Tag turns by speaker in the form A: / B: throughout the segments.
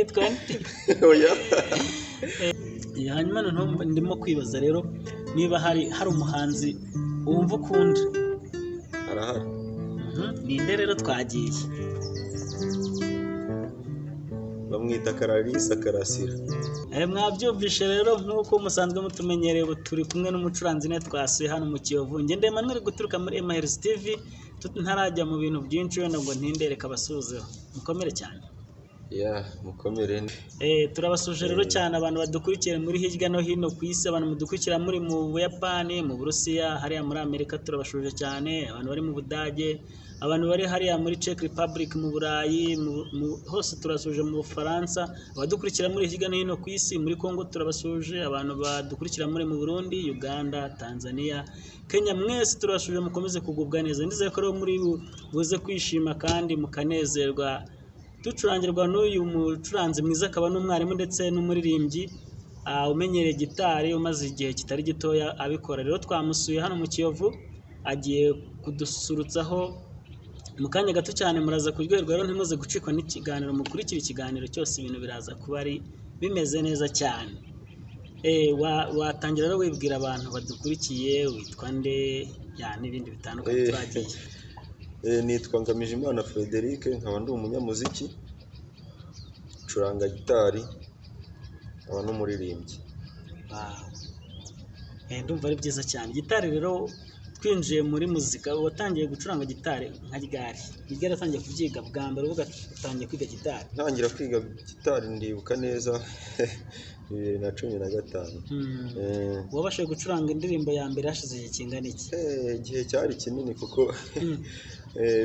A: yitwa nde?
B: oya
A: Hanyuma noneho ndimo kwibaza rero niba hari umuhanzi wumva ukunda.
B: arahari.
A: Ninde rero twagiye?
B: Bamwita Kararisa Karasira.
A: Mwabyumvishe rero nk'uko musanzwe mutumenyereye, turi kumwe n'umucuranzi ne twasuye hano mu Kiyovu. Njye Emmanuel guturuka muri MHRS TV, ntarajya mu bintu byinshi wenda ngo ntindereka abasuhuzeho. Mukomere cyane.
B: Ya mukomere.
A: Turabasuje rero cyane abantu badukurikiye muri hirya no hino ku isi, abantu mudukurikira muri mu Buyapani, mu Burusiya, hariya muri Amerika turabashuje cyane, abantu bari mu Budage, abantu bari hariya muri Czech Republic, mu Burayi, hose turasuje, mu Bufaransa, abadukurikira muri hirya no hino ku isi, muri Congo turabasuje, abantu badukurikira muri mu Burundi, Uganda, Tanzania, Kenya, mwese turabasuje, mukomeze kugubwa neza. Ndizeye ko rero muri buze kwishima kandi mukanezerwa ducurangirwa n'uyu mucuranzi mwiza, akaba n'umwarimu ndetse n'umuririmbyi umenyereye gitari, umaze igihe kitari gitoya abikora. Rero twamusuye hano mu Kiyovu, agiye kudusurutsaho mu kanya gato cyane. Muraza kuryoherwa rero, ntimuze gucikwa n'ikiganiro, mukurikira ikiganiro cyose, ibintu biraza kuba ari bimeze neza cyane. Watangira rero wibwira abantu badukurikiye, witwa nde, n'ibindi bitandukanye twagiye.
B: Nitwa Ngamijimana Frederic, nkaba ndi umunyamuziki, ncuranga gitari, nkaba n'umuririmbyi.
A: Ndumva ari byiza cyane. Gitari rero, twinjiye muri muzika, watangiye gucuranga gitari nka ryari? Ryari watangiye kubyiga bwa mbere, uvuga utangiye kwiga gitari?
B: Ntangira kwiga gitari ndibuka neza 2015.
A: Wabashije gucuranga indirimbo ya mbere hashize igihe kingana iki?
B: Igihe cyari kinini kuko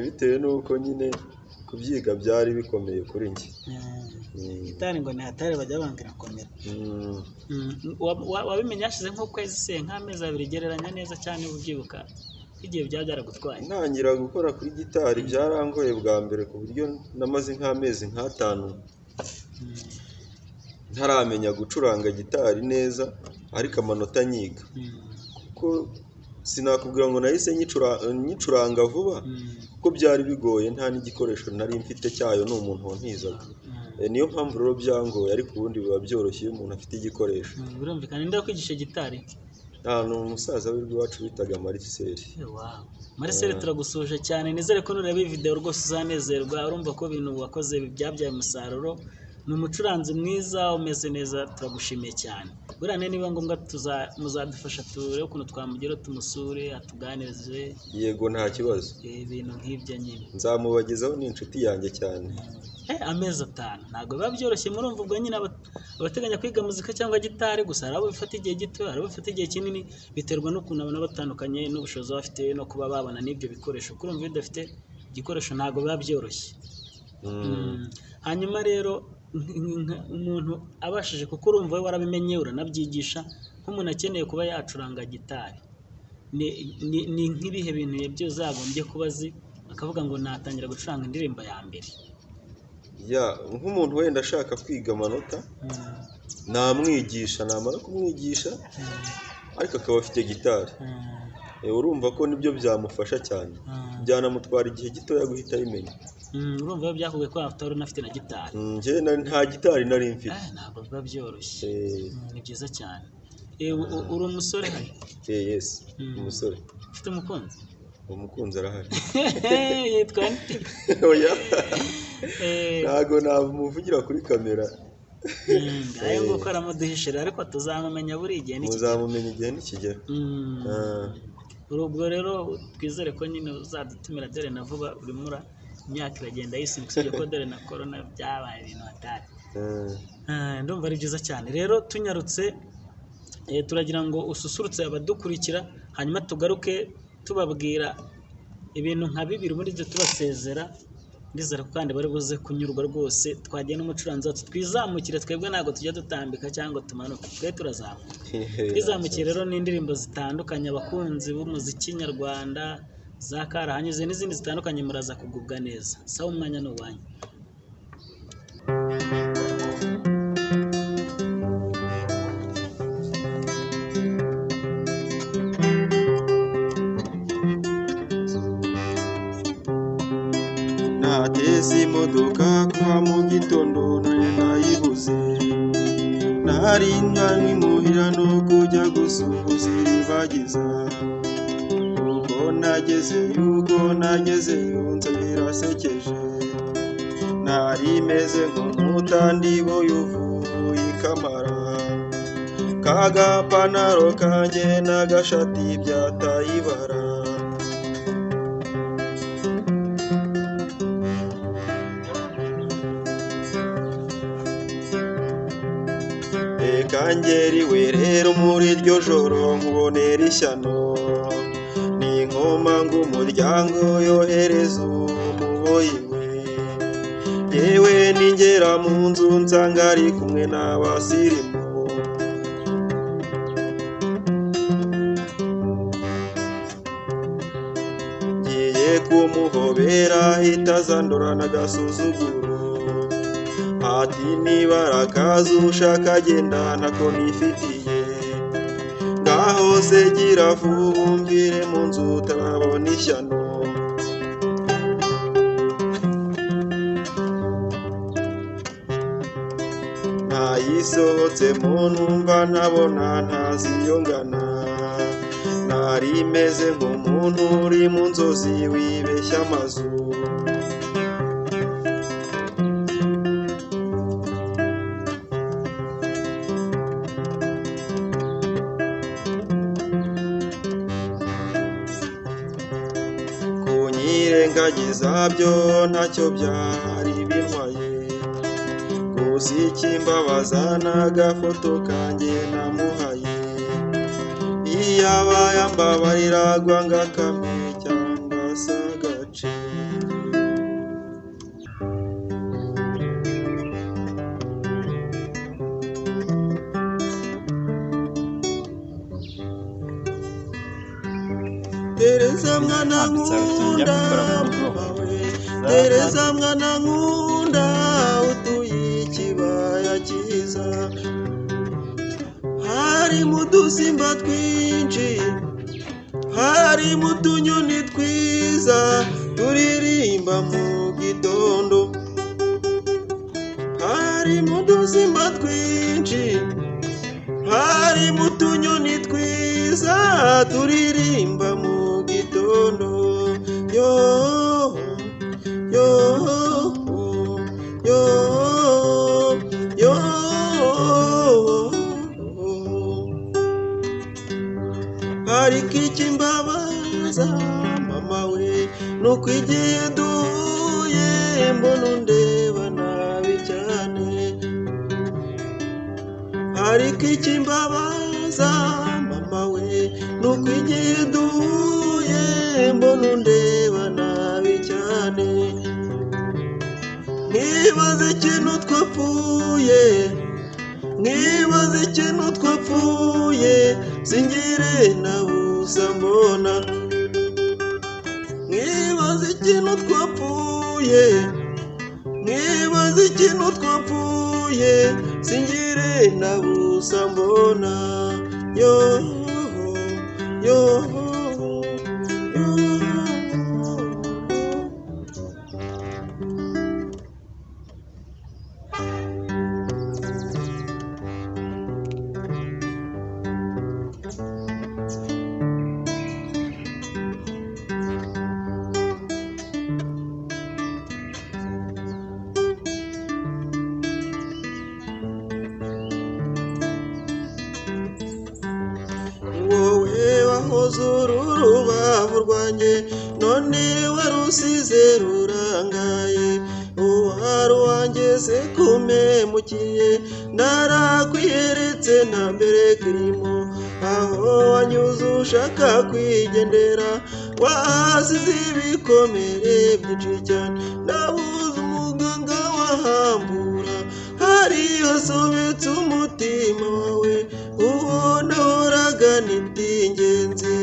B: bitewe n'uko nyine kubyiga byari bikomeye kuri njye.
A: Gitari ngo ni hatari, bajya bambwira komera. Wabimenye hashize nk'ukwezi se, nk'amezi abiri, gereranya neza cyane ubyibuka igihe byaragutwaye?
B: Ntangira gukora kuri gitari byarangoye bwa mbere ku buryo namaze nk'amezi nk'atanu ntaramenya gucuranga gitari neza, ariko amanota nyiga, kuko sinakubwira ngo nahise nyicuranga vuba, kuko byari bigoye, nta n'igikoresho nari mfite cyayo, ni umuntu wantizaga. Niyo mpamvu rero byangoye, ariko ubundi biba byoroshye iyo umuntu afite igikoresho.
A: Birumvikana. Ninde wakwigisha gitari?
B: Ni umusaza w'iwacu bitaga Marcel.
A: Marcel, turagusuje cyane, nizere ko nureba iyi video rwose uzanezerwa, urumva ko ibintu wakoze byabyaye umusaruro. Ni umucuranzi mwiza, umeze neza, turagushimiye cyane. Buriya niba ngombwa muzadufasha turebe ukuntu twamugeraho, tumusure, atuganirize.
B: Yego, nta kibazo.
A: Ibintu nk'ibyo nyine
B: nzamubagezaho, ni inshuti yanjye cyane.
A: Amezi 5 ntabwo biba byoroshye, murumva ubwo nyine abateganya kwiga muzika cyangwa gitari, gusa hari abo bifata igihe gito, hari abo bifata igihe kinini, biterwa n'ukuntu abantu batandukanye, n'ubushobozi bafite, no kuba babona n'ibyo bikoresho. Kurumva iyo udafite igikoresho ntabwo biba byoroshye. Hanyuma rero umuntu abashije, kuko urumva we warabimenye, uranabyigisha, nk'umuntu akeneye kuba yacuranga gitari, ni nk'ibihe bintu byose zagombye kuba azi, akavuga ngo natangira gucuranga indirimbo ya mbere?
B: Nk'umuntu wenda ashaka kwiga amanota, namwigisha, namara kumwigisha ariko akaba afite gitari, urumva ko nibyo byamufasha cyane, byanamutwara igihe gitoya guhita ayimenya.
A: Urumva iyo byakugoye ko utari unafite na gitari?
B: Njye nta gitari nari mfite.
A: Ntabwo biba byoroshye. Ni byiza cyane. Uri umusore hano?
B: Yes, umusore.
A: Ufite umukunzi?
B: Umukunzi arahari.
A: Yitwa nde?
B: Oya, ntabwo namuvugira kuri kamera.
A: Ngayo nguko aramuduhishira, ariko tuzamumenya buri igihe n'ikigero.
B: Muzamumenya igihe n'ikigero.
A: Ubwo rero twizere ko nyine uzadutumira, dore na vuba urimo imyaka iragenda yisimbuka, usibye ko dore na corona byabaye ibintu hatari. Ndumva ari byiza cyane. Rero tunyarutse, turagira ngo ususurutse abadukurikira, hanyuma tugaruke tubabwira ibintu nka bibiri, ubundi tubasezera. Ndizera ko kandi bari buze kunyurwa rwose. Twagiye n'umucuranzi wacu, twizamukire, twebwe ntabwo tujya dutambika cyangwa tumanuka, twe turazamuka. Twizamukire rero n'indirimbo zitandukanye, abakunzi b'umuziki nyarwanda, za karahanyuze n'izindi zitandukanye, muraza kugubwa neza. Sawa, umwanya ni uwanyu. Nateze imodoka kwa mu gitondo, nayiba
B: narinda nkimuhira no kujya gusuhuza iribagiza ubwo nagezeyo nza birasekeje nari meze nk'umutandibo yuvuye ikamara kagapanaro kanjye n'agashati byataye ibara kangeriwe rero muri iryo joro nkubonera ishyano ni inkoma ngo umuryango yohereza umuboyi we yewe ningera mu nzu nsanga ari kumwe n'abasirimu ngiye kumuhobera ahita azandurana agasuzuguro ati niba arakaza ushaka agenda ntako nifitiye ngaho se gira vuba umbwire mu nzu utarabona ishyano nayisohotsemo numva ntabona ntaziyongana nari meze nk'umuntu uri mu nzozi wibeshya amazu kunyirengagiza byo ntacyo byari bintwaye gusa ikimbabaza n'agafoto kanjye namuhaye iyaba yambabarira gwanga kamwe cyangwa se agace Tereza mwana nkunda Tereza mwana nkunda utuye ikibaya cyiza harimo udusimba twinshi harimo utunyoni twiza turirimba mu gitondo harimo udusimba twinshi harimo utunyoni twiza turirimba mu gitondo yo yo yo yo ariko ikimbabaza mama we nuko igihe duhuye mbona undeba nabi cyane ariko ikimbabaza mama we nuko igihe duhuye mbona undeba nabi cyane nkibaza ikintu twapfuye nkibaza ikintu twapfuye singire nabusa mbona nkibaza ikintu twapfuye nkibaza ikintu twapfuye singire nabusa mbona yo yo uru rubavu rwanjye none warusize rurangaye uwari wangeze kumemukiye narakwiyeretse nta mbere kirimo aho wanyuze ushaka kwigendera wasize ibikomere byinshi cyane nabuze umuganga wahambura hari hasobetse umutima wawe ubona horagana iby'ingenzi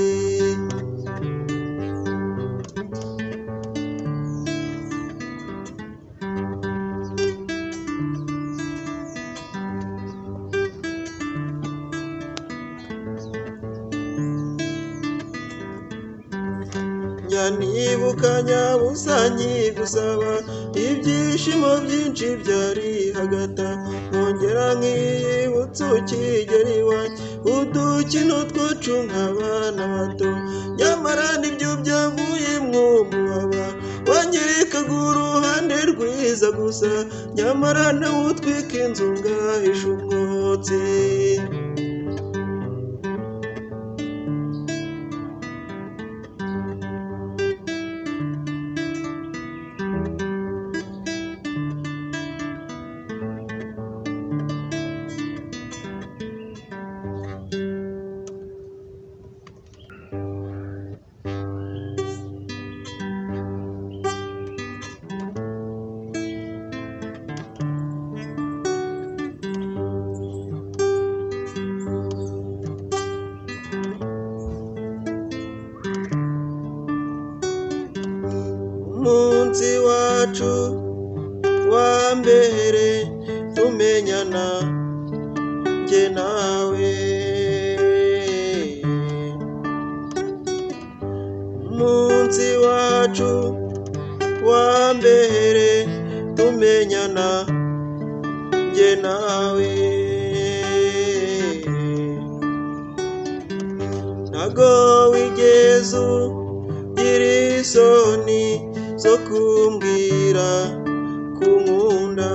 B: nibuka nyabusa nkigusaba ibyishimo byinshi byari hagati nkongera nkiyibutsa uramutse ukigera iwanjye udukino twacu nk'abana bato nyamara nibyo byavuye mwumubaba wanyerekaga uruhande rwiza gusa nyamara nawe utwika inzu ngahisha umwotsi umunsi wacu wa mbere tumenyana njye nawe umunsi wacu wa mbere tumenyana njye nawe ntago wigeze ugira isoni zo kumbwira kunkunda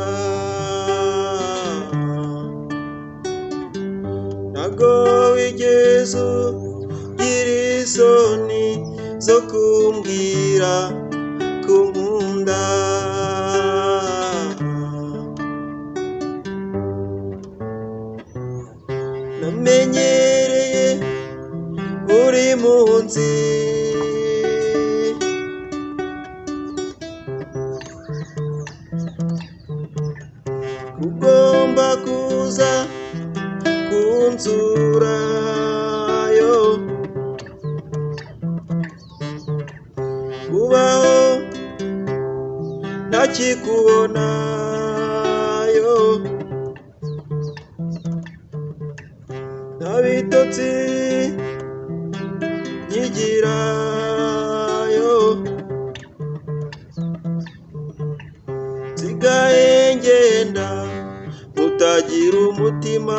B: ntago wigeze ugira isoni zo kumbwira kunkunda namenyereye buri munsi ugomba kuza kunsura yo kubaho ntakikubona yo nta bitotsi nkigira yo nsigaye ngenda utagira umutima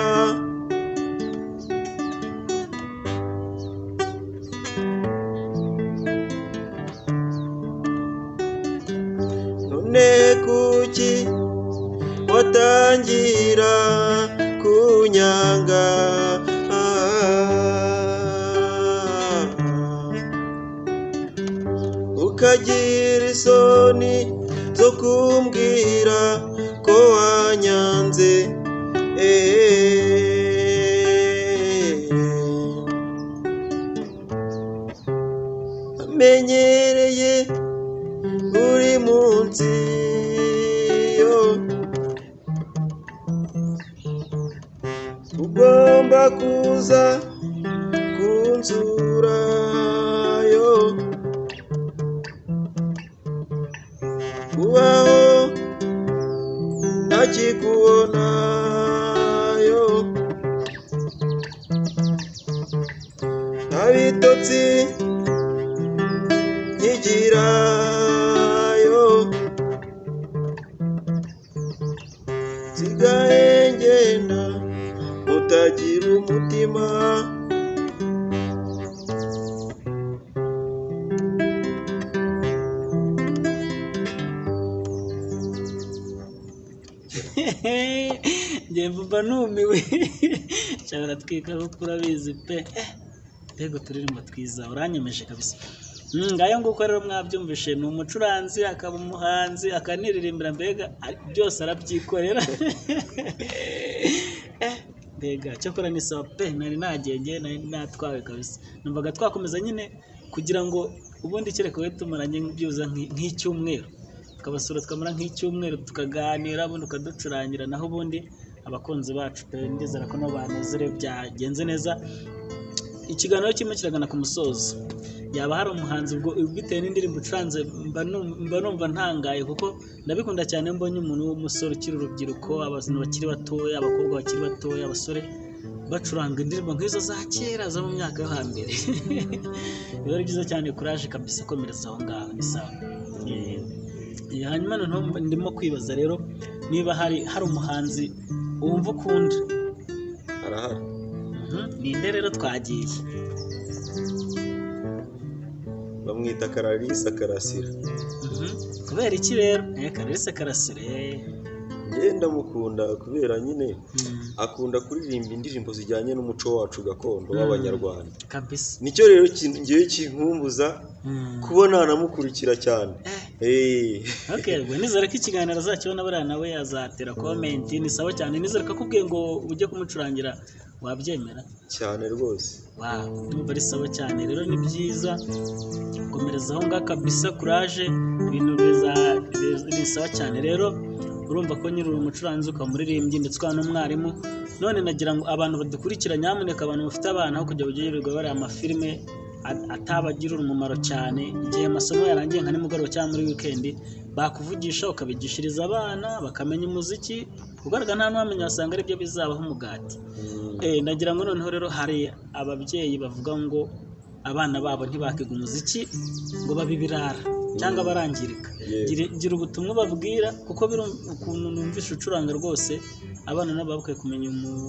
B: none kuki watangira kunyanga ukagira isoni zo kumbwira ko wanyanze amenyereye buri munsi yo ugomba kuza kunsura yo kubaho ntakikubona yo nta bitotsi nkigira yo nsigaye ngenda utagira umutima
A: njye mba numiwe cyabura twika kuko urabizi pe mbega uturirimbo twiza uranyemeje kabisa ngayo nguko rero mwabyumvishe ni umucuranzi akaba umuhanzi akaniririmbira mbega byose arabyikorera mbega cyakora ni sawa pe nari nagenge nari natwawe kabisa numvaga twakomeza nyine kugira ngo ubundi kereka tumaranye byuza nk'icyumweru tukabasura tukamara nk'icyumweru tukaganira ubundi ukaducurangira naho ubundi abakunzi bacu pe ndizera ko nabo banezerewe byagenze neza ikiganiro kimwe kiragana ku musozo yaba hari umuhanzi ubwo bitewe n'indirimbo ucuranze mba numva ntangaye kuko ndabikunda cyane mbonye umuntu w'umusore ukiri urubyiruko abantu bakiri batoya abakobwa bakiri batoya abasore bacuranga indirimbo nk'izo za kera zo mu myaka yo hambere biba ari byiza cyane courage kabisa komereza aho ngaho ni sawa hanyuma noneho ndimo kwibaza rero niba hari umuhanzi wumva ukunda
B: arahari.
A: Ninde rero twagiye?
B: Bamwita Kararisa Karasira.
A: Kubera iki rero? Kararisa Karasira
B: ngenda mukunda kubera nyine akunda kuririmba indirimbo zijyanye n'umuco wacu gakondo w'abanyarwanda
A: kabisa.
B: Nicyo rero ngiye kinkumbuza kubona namukurikira cyane.
A: Okay, we nizere ko ikiganiro azakibona buriya nawe azatera comment. Ni sawa cyane, nizere ko akubwiye ngo ujye kumucurangira, wabyemera
B: cyane rwose.
A: Ndumva ari sawa cyane. Rero ni byiza gukomereza aho ngaho kabisa, courage, ibintu ni sawa cyane. Rero urumva ko nyiri umucuranzi ukaba umuririmbyi ndetse ukaba n'umwarimu. None nagira ngo abantu badukurikira, nyamuneka abantu bafite abana aho kujya bugirirwa bari amafilime atabagirira umumaro cyane, igihe amasomo yarangiye nka nimugoroba cyangwa muri weekend, bakuvugisha ukabigishiriza abana bakamenya umuziki, ugaragara nta n'uwamenya, wasanga ari byo bizabaho umugati. Nagira ngo noneho rero hari ababyeyi bavuga ngo abana babo ntibakiga umuziki ngo babibirara cyangwa barangirika. Gira ubutumwa babwira, kuko ukuntu numvisha ucuranga rwose, abana nabo bakwiye kumenya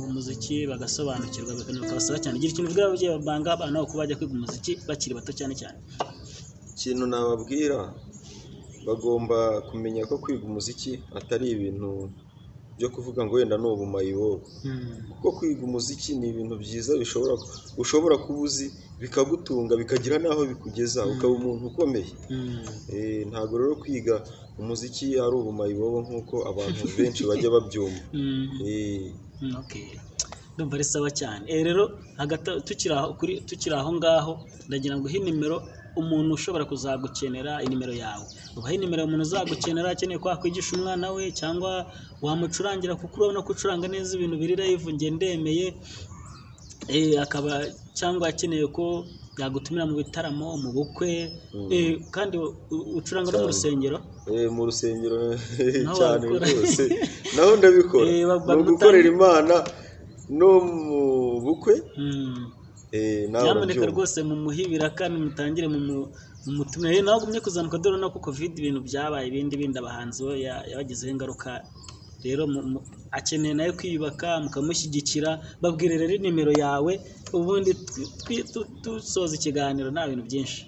A: umuziki bagasobanukirwa bakabasaba cyane. Gira ikintu ubwira ababyeyi babanga abana babo ko bajya kwiga umuziki bakiri bato cyane cyane.
B: Ikintu nababwira, bagomba kumenya ko kwiga umuziki atari ibintu byo kuvuga ngo wenda ni ubumayibobo, kuko kwiga umuziki ni ibintu byiza ushobora kuba uzi bikagutunga bikagira n'aho bikugeza ukaba umuntu ukomeye. Ntabwo rero kwiga umuziki ari ubumayibobo nk'uko abantu benshi bajya babyumva.
A: Ndumva ari sawa cyane. Rero tukiri aho ngaho, ndagira ngo uhe nimero umuntu ushobora kuzagukenera, inimero yawe ubahe nimero umuntu uzagukenera akeneye ko wakwigisha umwana we, cyangwa wamucurangira kuko urabona ko ucuranga neza ibintu biri live ndemeye, akaba cyangwa akeneye ko yagutumira mu bitaramo, mu bukwe, kandi ucuranga no mu rusengero.
B: Mu rusengero cyane rwose naho ndabikora, no gukorera Imana no mu bukwe.
A: Nyamuneka rwose mumuhibira kandi mutangire mu mutumire. Naho gumye kuzamuka dore no ku covid ibintu byabaye ibindi abahanzi yabagizeho ingaruka. Rero akeneye nayo kwiyubaka, mukamushyigikira. Babwire rero nimero yawe ubundi dusoza ikiganiro nta bintu byinshi.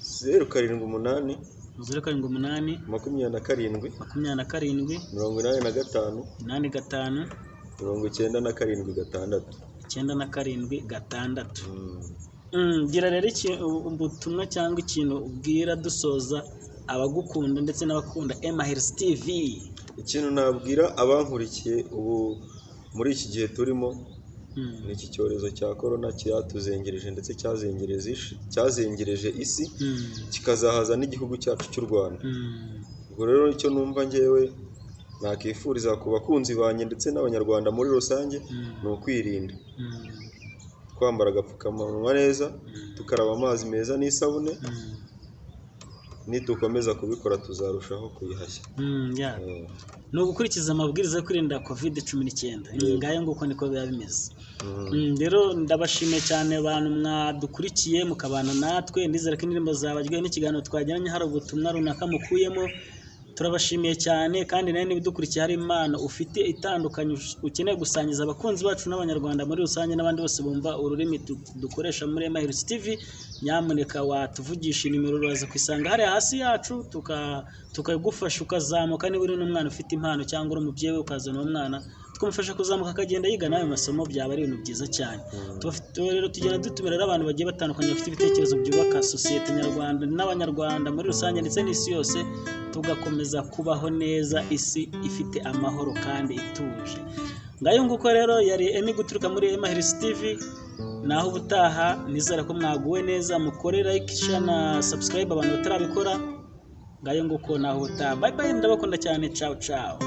B: 078
A: 078
B: 27
A: 85
B: 85 97
A: 6. Gira rero ubutumwa cyangwa ikintu ubwira dusoza abagukunda ndetse n'abakunda Emahers TV.
B: Ikintu nabwira abankurikiye ubu muri iki gihe turimo, ni iki cyorezo cya corona cyatuzengereje ndetse cyazengereje isi, kikazahaza n'igihugu cyacu cy'u Rwanda. Ubwo rero icyo numva ngewe nakifuriza ku bakunzi banjye ndetse n'abanyarwanda muri rusange ni ukwirinda, kwambara agapfukamunwa neza, tukaraba amazi meza n'isabune. Nitukomeza kubikora tuzarushaho kuyihashya.
A: Ni ugukurikiza amabwiriza yo kwirinda COVID-19. Ngayo nguko niko biba bimeze. Rero ndabashimiye cyane abantu mwadukurikiye mukabana natwe. Ndizera ko indirimbo zabaryoheye n'ikiganiro twagiranye hari ubutumwa runaka mukuyemo. Turabashimiye cyane, kandi nawe niba udukurikiye hari impano ufite itandukanye ukeneye gusangiza abakunzi bacu n'abanyarwanda muri rusange n'abandi bose bumva ururimi dukoresha muri Emahers TV, nyamuneka watuvugisha nimero uraza kwisanga hari hasi yacu, tukagufasha ukazamuka. Niba uri n'umwana ufite impano cyangwa uri umubyeyi we ukazana uwo mwana tukamufasha kuzamuka akagenda yiga nayo masomo, byaba ari ibintu byiza cyane. Rero tugenda dutumira abantu bagiye batandukanye bafite ibitekerezo byubaka sosiyete nyarwanda n'abanyarwanda muri rusange ndetse n'isi yose, tugakomeza kubaho neza, isi ifite amahoro kandi ituje. Ngayo nguko rero yari Emi guturuka muri Emahers TV. Naho ubutaha nizera ko mwaguwe neza, mukore like, share na subscribe abantu batarabikora. Ngayo nguko naho ubutaha. Bye bye, ndabakunda cyane. Ciao ciao.